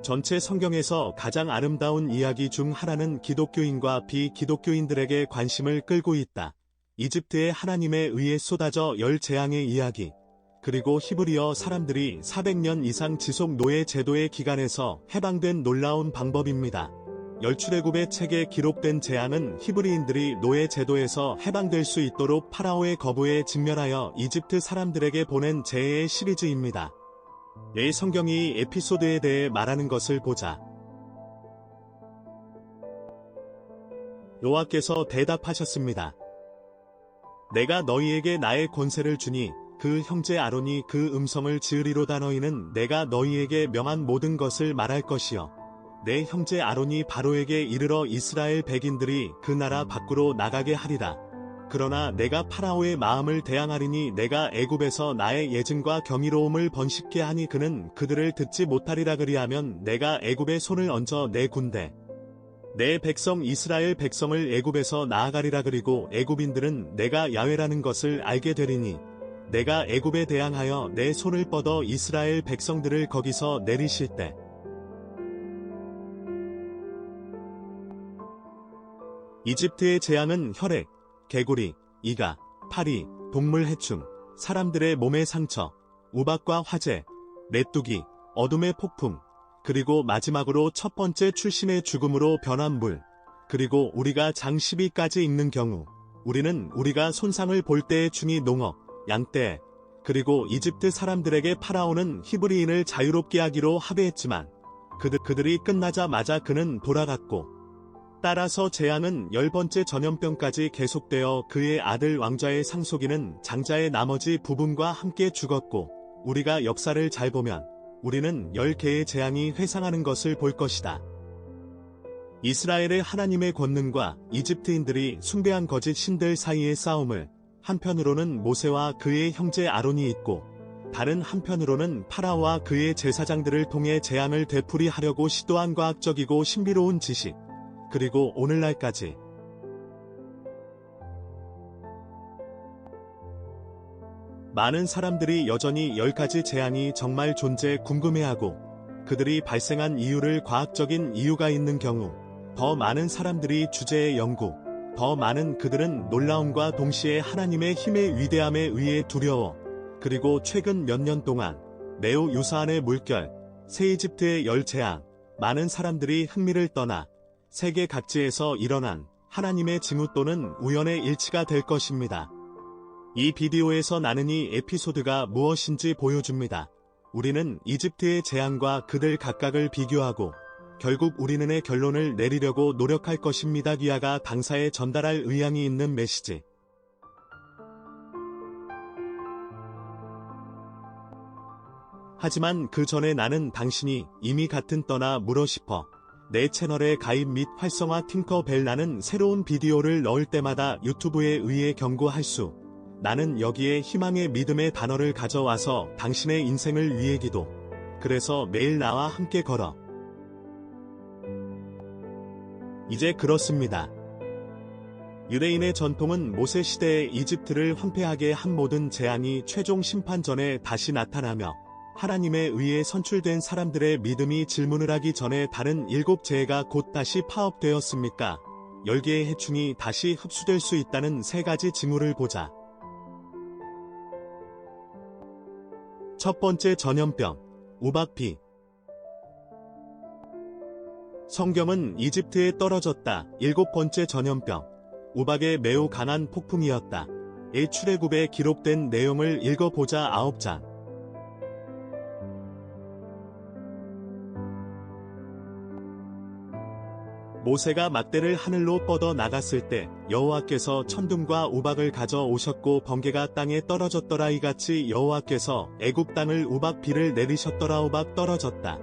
전체 성경에서 가장 아름다운 이야기 중 하나는 기독교인과 비기독교인들에게 관심을 끌고 있다. 이집트의 하나님에 의해 쏟아져 열 재앙의 이야기. 그리고 히브리어 사람들이 400년 이상 지속 노예 제도의 기간에서 해방된 놀라운 방법입니다. 열출애굽의 책에 기록된 재앙은 히브리인들이 노예 제도에서 해방될 수 있도록 파라오의 거부에 직면하여 이집트 사람들에게 보낸 재해의 시리즈입니다. 이 성경이 에피소드에 대해 말하는 것을 보자. 여호와께서 대답하셨습니다. 내가 너희에게 나의 권세를 주니 그 형제 아론이 그 음성을 지으리로다. 너희는 내가 너희에게 명한 모든 것을 말할 것이요. 내 형제 아론이 바로에게 이르러 이스라엘 백인들이 그 나라 밖으로 나가게 하리라. 그러나 내가 파라오의 마음을 대항하리니 내가 애굽에서 나의 예증과 경이로움을 번식게 하니 그는 그들을 듣지 못하리라. 그리하면 내가 애굽에 손을 얹어 내 군대 내 백성 이스라엘 백성을 애굽에서 나아가리라. 그리고 애굽인들은 내가 야훼라는 것을 알게 되리니 내가 애굽에 대항하여 내 손을 뻗어 이스라엘 백성들을 거기서 내리실 때 이집트의 재앙은 혈액, 개구리, 이가, 파리, 동물 해충, 사람들의 몸의 상처, 우박과 화재, 메뚜기, 어둠의 폭풍, 그리고 마지막으로 첫 번째 출신의 죽음으로 변한 물, 그리고 우리가 장 12까지 읽는 경우 우리는 우리가 손상을 볼 때의 중이 농업, 양떼, 그리고 이집트 사람들에게 파라오는 히브리인을 자유롭게 하기로 합의했지만 그들이 끝나자마자 그는 돌아갔고 따라서 재앙은 10번째 전염병까지 계속되어 그의 아들 왕좌의 상속인은 장자의 나머지 부분과 함께 죽었고 우리가 역사를 잘 보면 우리는 10개의 재앙이 회상하는 것을 볼 것이다. 이스라엘의 하나님의 권능과 이집트인들이 숭배한 거짓 신들 사이의 싸움을 한편으로는 모세와 그의 형제 아론이 있고 다른 한편으로는 파라오와 그의 제사장들을 통해 재앙을 되풀이하려고 시도한 과학적이고 신비로운 지식 그리고 오늘날까지 많은 사람들이 여전히 10가지 재앙이 정말 궁금해하고 그들이 발생한 이유를 과학적인 이유가 있는 경우 더 많은 사람들이 주제의 연구, 더 많은 그들은 놀라움과 동시에 하나님의 힘의 위대함에 의해 두려워 그리고 최근 몇 년 동안 매우 유사한의 물결, 새 이집트의 열 재앙, 많은 사람들이 흥미를 떠나 세계 각지에서 일어난 하나님의 징후 또는 우연의 일치가 될 것입니다. 이 비디오에서 나는 이 에피소드가 무엇인지 보여줍니다. 우리는 이집트의 재앙과 그들 각각을 비교하고 결국 우리는의 결론을 내리려고 노력할 것입니다. 기아가 당사에 전달할 의향이 있는 메시지. 하지만 그 전에 나는 당신이 이미 같은 떠나 물어 싶어. 내 채널에 가입 및 활성화 팅커벨. 나는 새로운 비디오를 넣을 때마다 유튜브에 의해 경고할 수. 나는 여기에 희망의 믿음의 단어를 가져와서 당신의 인생을 위해 기도. 그래서 매일 나와 함께 걸어. 이제 그렇습니다. 유대인의 전통은 모세 시대에 이집트를 황폐하게 한 모든 재앙이 최종 심판 전에 다시 나타나며 하나님에 의해 선출된 사람들의 믿음이 질문을 하기 전에 다른 7재해가 곧 다시 파업되었습니까? 10개의 해충이 다시 흡수될 수 있다는 3가지 징후를 보자. 첫 번째 전염병, 우박비. 성경은 이집트에 떨어졌다. 7번째 전염병, 우박의 매우 강한 폭풍이었다. 출애굽에 기록된 내용을 읽어보자. 9장. 모세가 막대를 하늘로 뻗어 나갔을 때 여호와께서 천둥과 우박을 가져오셨고 번개가 땅에 떨어졌더라. 이같이 여호와께서 애굽 땅을 우박비를 내리셨더라. 우박 떨어졌다.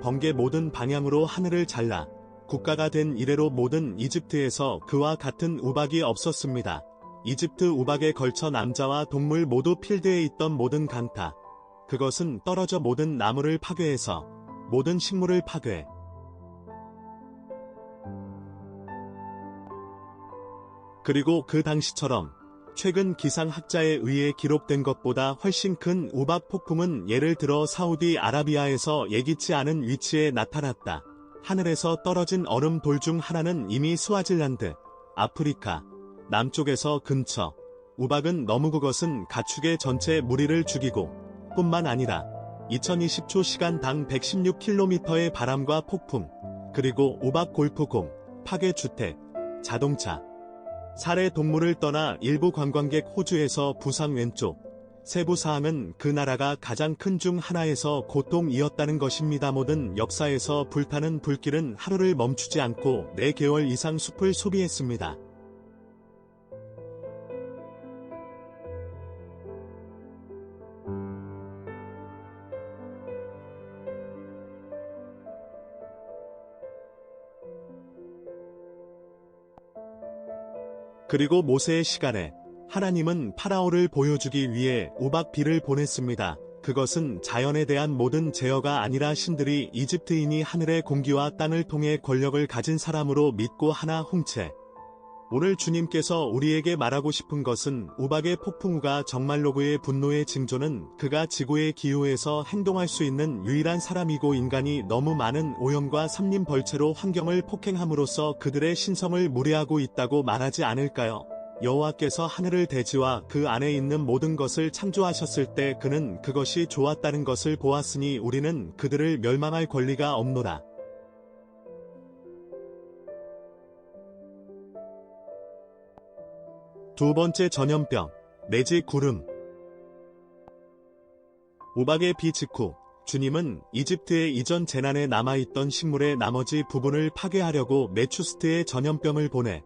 번개 모든 방향으로 하늘을 잘라 국가가 된 이래로 모든 이집트에서 그와 같은 우박이 없었습니다. 이집트 우박에 걸쳐 남자와 동물 모두 필드에 있던 모든 강타. 그것은 떨어져 모든 나무를 파괴해서 모든 식물을 파괴. 그리고 그 당시처럼 최근 기상학자에 의해 기록된 것보다 훨씬 큰 우박 폭풍은 예를 들어 사우디아라비아에서 예기치 않은 위치에 나타났다. 하늘에서 떨어진 얼음 돌 중 하나는 이미 스와질란드, 아프리카, 남쪽에서 근처. 우박은 너무 그것은 가축의 전체 무리를 죽이고 뿐만 아니라 2020초 시간당 116km의 바람과 폭풍, 그리고 우박 골프공, 파괴주택, 자동차, 살해 동물을 떠나 일부 관광객 호주에서 부상 왼쪽. 세부 사항은 그 나라가 가장 큰 중 하나에서 고통이었다는 것입니다. 모든 역사에서 불타는 불길은 하루를 멈추지 않고 4개월 이상 숲을 소비했습니다. 그리고 모세의 시간에 하나님은 파라오를 보여주기 위해 우박비를 보냈습니다. 그것은 자연에 대한 모든 제어가 아니라 신들이 이집트인이 하늘의 공기와 땅을 통해 권력을 가진 사람으로 믿고 하나 훔채. 오늘 주님께서 우리에게 말하고 싶은 것은 우박의 폭풍우가 정말로 그의 분노의 징조는 그가 지구의 기후에서 행동할 수 있는 유일한 사람이고 인간이 너무 많은 오염과 삼림벌채로 환경을 폭행함으로써 그들의 신성을 무례하고 있다고 말하지 않을까요? 여호와께서 하늘을 대지와 그 안에 있는 모든 것을 창조하셨을 때 그는 그것이 좋았다는 것을 보았으니 우리는 그들을 멸망할 권리가 없노라. 두 번째 전염병, 내지 구름. 우박의 비 직후 주님은 이집트의 이전 재난에 남아있던 식물의 나머지 부분을 파괴하려고 메추스트의 전염병을 보내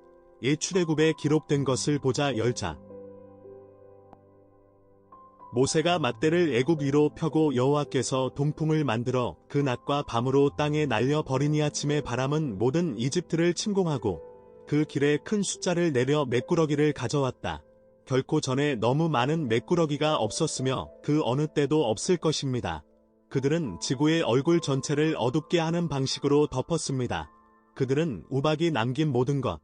출애굽에 기록된 것을 보자 10자. 모세가 낫대를 애굽 위로 펴고 여호와께서 동풍을 만들어 그 낮과 밤으로 땅에 날려 버리니 아침에 바람은 모든 이집트를 침공하고 그 길에 큰 숫자를 내려 메꾸러기를 가져왔다. 결코 전에 너무 많은 메꾸러기가 없었으며 그 어느 때도 없을 것입니다. 그들은 지구의 얼굴 전체를 어둡게 하는 방식으로 덮었습니다. 그들은 우박이 남긴 모든 것,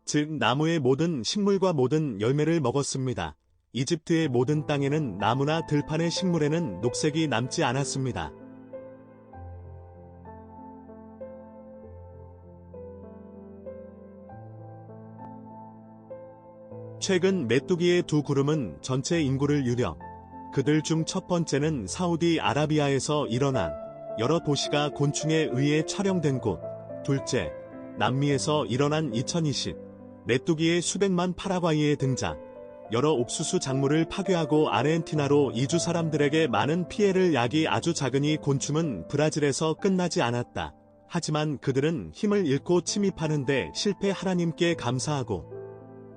즉 나무의 모든 식물과 모든 열매를 먹었습니다. 이집트의 모든 땅에는 나무나 들판의 식물에는 녹색이 남지 않았습니다. 최근 메뚜기의 두 구름은 전체 인구를 유력. 그들 중 첫 번째는 사우디아라비아에서 일어난 여러 도시가 곤충에 의해 촬영된 곳. 둘째, 남미에서 일어난 2020 메뚜기의 수백만 파라과이의 등장. 여러 옥수수 작물을 파괴하고 아르헨티나로 이주 사람들에게 많은 피해를 야기 아주 작으니 곤충은 브라질에서 끝나지 않았다. 하지만 그들은 힘을 잃고 침입하는데 실패. 하나님께 감사하고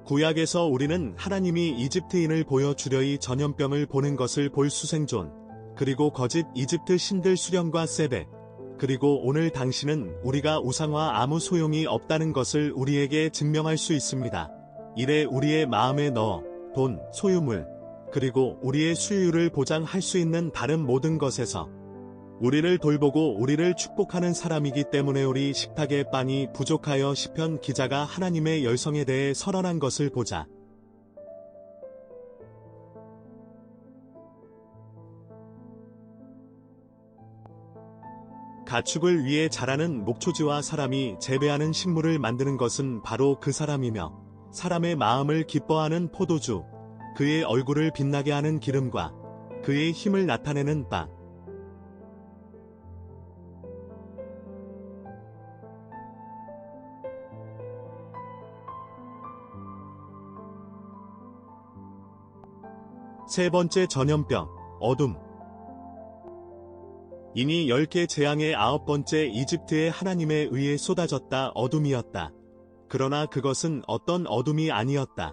구약에서 우리는 하나님이 이집트인을 보여주려이 전염병을 보낸 것을 볼 수생존, 그리고 거짓 이집트 신들 수령과 세베, 그리고 오늘 당신은 우리가 우상화 아무 소용이 없다는 것을 우리에게 증명할 수 있습니다. 이래 우리의 마음에 넣어 돈, 소유물, 그리고 우리의 수유를 보장할 수 있는 다른 모든 것에서 우리를 돌보고 우리를 축복하는 사람이기 때문에 우리 식탁에 빵이 부족하여 시편 기자가 하나님의 열성에 대해 선언한 것을 보자. 가축을 위해 자라는 목초지와 사람이 재배하는 식물을 만드는 것은 바로 그 사람이며 사람의 마음을 기뻐하는 포도주, 그의 얼굴을 빛나게 하는 기름과 그의 힘을 나타내는 빵. 세 번째 전염병, 어둠. 이니 10개 재앙의 9번째 이집트의 하나님에 의해 쏟아졌다. 어둠이었다. 그러나 그것은 어떤 어둠이 아니었다.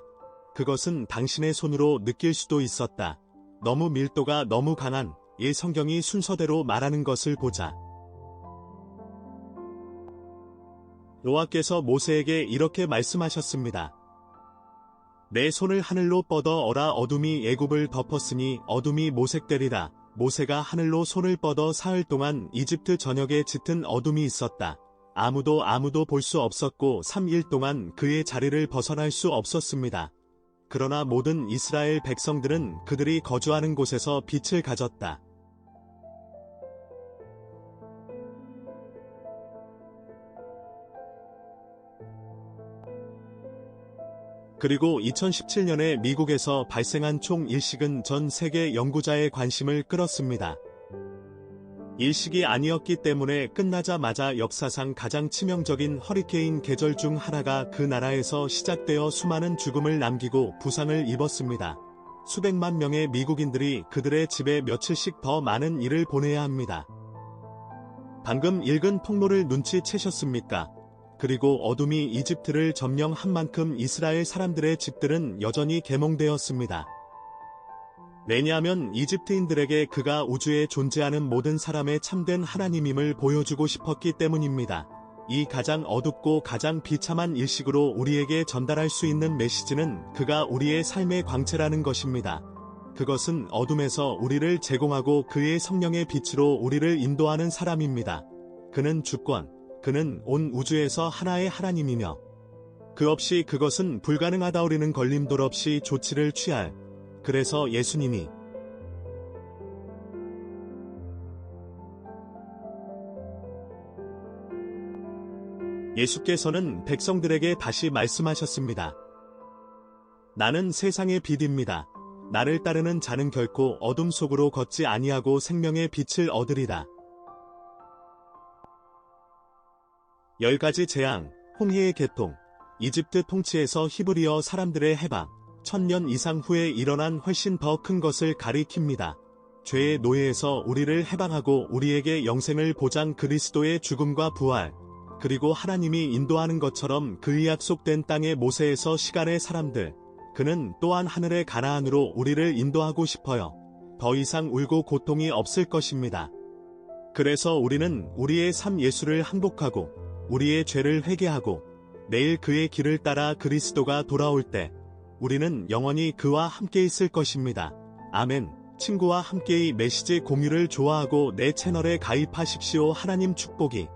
그것은 당신의 손으로 느낄 수도 있었다. 너무 밀도가 너무 강한 성경이 순서대로 말하는 것을 보자. 여호와께서 모세에게 이렇게 말씀하셨습니다. 내 손을 하늘로 뻗어 어라. 어둠이 애굽을 덮었으니 어둠이 모색되리라. 모세가 하늘로 손을 뻗어 사흘 동안 이집트 전역에 짙은 어둠이 있었다. 아무도 볼 수 없었고 3일 동안 그의 자리를 벗어날 수 없었습니다. 그러나 모든 이스라엘 백성들은 그들이 거주하는 곳에서 빛을 가졌다. 그리고 2017년에 미국에서 발생한 총일식은 전 세계 연구자의 관심을 끌었습니다. 일식이 아니었기 때문에 끝나자마자 역사상 가장 치명적인 허리케인 계절 중 하나가 그 나라에서 시작되어 수많은 죽음을 남기고 부상을 입었습니다. 수백만 명의 미국인들이 그들의 집에 며칠씩 더 많은 일을 보내야 합니다. 방금 읽은 폭로를 눈치채셨습니까? 그리고 어둠이 이집트를 점령한 만큼 이스라엘 사람들의 집들은 여전히 계몽되었습니다. 왜냐하면 이집트인들에게 그가 우주에 존재하는 모든 사람의 참된 하나님임을 보여주고 싶었기 때문입니다. 이 가장 어둡고 가장 비참한 일식으로 우리에게 전달할 수 있는 메시지는 그가 우리의 삶의 광채라는 것입니다. 그것은 어둠에서 우리를 제공하고 그의 성령의 빛으로 우리를 인도하는 사람입니다. 그는 주권, 그는 온 우주에서 하나의 하나님이며 그 없이 그것은 불가능하다우리는 걸림돌 없이 조치를 취할. 그래서 예수님이 예수께서는 백성들에게 다시 말씀하셨습니다. 나는 세상의 빛입니다. 나를 따르는 자는 결코 어둠 속으로 걷지 아니하고 생명의 빛을 얻으리라. 10가지 재앙, 홍해의 개통, 이집트 통치에서 히브리어 사람들의 해방, 1000년 이상 후에 일어난 훨씬 더 큰 것을 가리킵니다. 죄의 노예에서 우리를 해방하고 우리에게 영생을 보장 그리스도의 죽음과 부활, 그리고 하나님이 인도하는 것처럼 그 약속된 땅의 모세에서 시간의 사람들, 그는 또한 하늘의 가나안으로 우리를 인도하고 싶어요. 더 이상 울고 고통이 없을 것입니다. 그래서 우리는 우리의 삶 예수를 항복하고 우리의 죄를 회개하고 내일 그의 길을 따라 그리스도가 돌아올 때 우리는 영원히 그와 함께 있을 것입니다. 아멘. 친구와 함께 이 메시지 공유를 좋아하고 내 채널에 가입하십시오. 하나님 축복이